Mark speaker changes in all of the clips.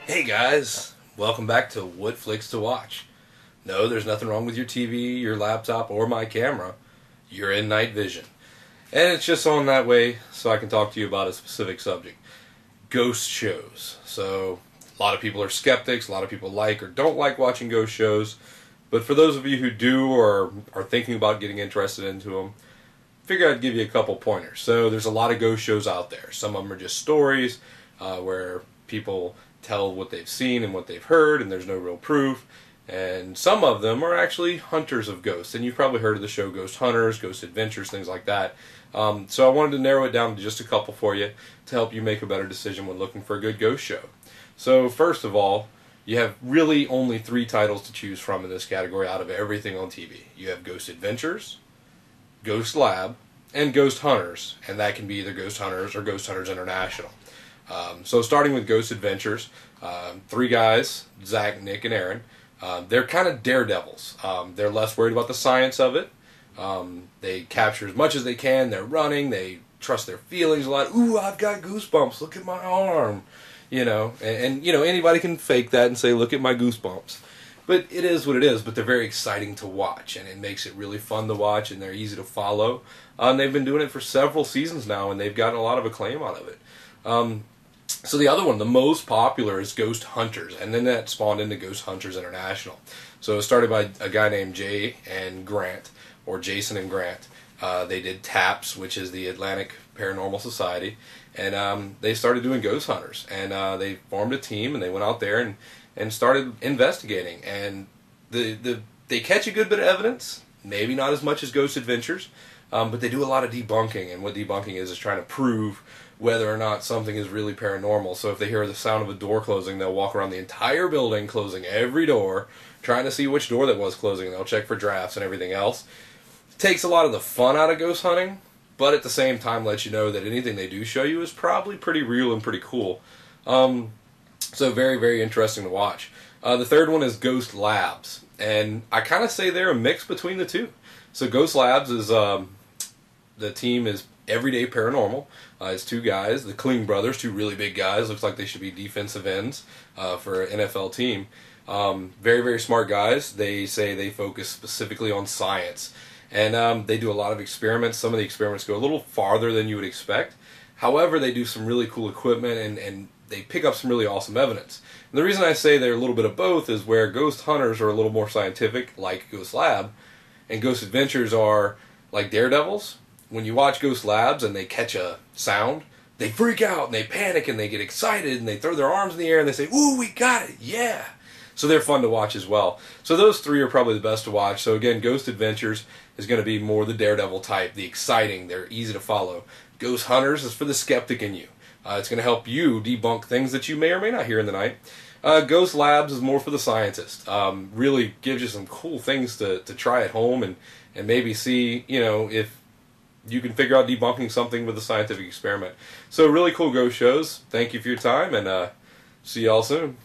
Speaker 1: Hey guys, welcome back to What Flicks to Watch. No, there's nothing wrong with your TV, your laptop, or my camera. You're in night vision. And it's just on that way so I can talk to you about a specific subject. Ghost shows. So, a lot of people are skeptics, a lot of people like or don't like watching ghost shows. But for those of you who do or are thinking about getting interested into them, I figure I'd give you a couple pointers. So, there's a lot of ghost shows out there. Some of them are just stories where people tell what they've seen and what they've heard, and there's no real proof. And some of them are actually hunters of ghosts, and you've probably heard of the show Ghost Hunters, Ghost Adventures, things like that. So I wanted to narrow it down to just a couple for you to help you make a better decision when looking for a good ghost show. So first of all, you have really only 3 titles to choose from in this category out of everything on TV. You have Ghost Adventures, Ghost Lab, and Ghost Hunters, and that can be either Ghost Hunters or Ghost Hunters International. So starting with Ghost Adventures, 3 guys, Zach, Nick, and Aaron. They're kind of daredevils. They're less worried about the science of it. They capture as much as they can. They're running. They trust their feelings a lot. Ooh, I've got goosebumps. Look at my arm. You know, and you know, anybody can fake that and say, look at my goosebumps. But it is what it is. But they're very exciting to watch, and it makes it really fun to watch, and they're easy to follow. And they've been doing it for several seasons now, and they've gotten a lot of acclaim out of it. So the other one, the most popular, is Ghost Hunters, and then that spawned into Ghost Hunters International. So it was started by a guy named Jay and Grant, or Jason and Grant. They did TAPS, which is the Atlantic Paranormal Society, and they started doing Ghost Hunters. And they formed a team, and they went out there and started investigating. And they catch a good bit of evidence, maybe not as much as Ghost Adventures, but they do a lot of debunking, and what debunking is trying to prove whether or not something is really paranormal. So if they hear the sound of a door closing, they'll walk around the entire building, closing every door, trying to see which door that was closing, and they'll check for drafts and everything else. It takes a lot of the fun out of ghost hunting, but at the same time lets you know that anything they do show you is probably pretty real and pretty cool. So very, very interesting to watch. The third one is Ghost Labs, and I kind of say they're a mix between the two. So Ghost Labs is, the team is Everyday Paranormal. It's 2 guys, the Kling brothers, 2 really big guys. Looks like they should be defensive ends for an NFL team. Very, very smart guys. They say they focus specifically on science. And they do a lot of experiments. Some of the experiments go a little farther than you would expect. However, they do some really cool equipment, and they pick up some really awesome evidence. And the reason I say they're a little bit of both is where Ghost Hunters are a little more scientific, like Ghost Lab, and Ghost Adventures are like daredevils. When you watch Ghost Labs and they catch a sound, they freak out and they panic and they get excited and they throw their arms in the air and they say, "Ooh, we got it, yeah!" So they're fun to watch as well. So those 3 are probably the best to watch. So again, Ghost Adventures is going to be more the daredevil type, the exciting, they're easy to follow. Ghost Hunters is for the skeptic in you. It's going to help you debunk things that you may or may not hear in the night. Ghost Labs is more for the scientist. Really gives you some cool things to try at home and maybe see, you know, if you can figure out debunking something with a scientific experiment. So really cool ghost shows. Thank you for your time, and see y'all soon.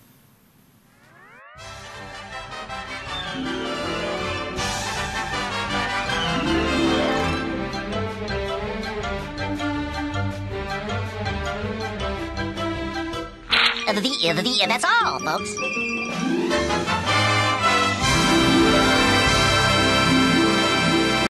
Speaker 2: And that's all, folks.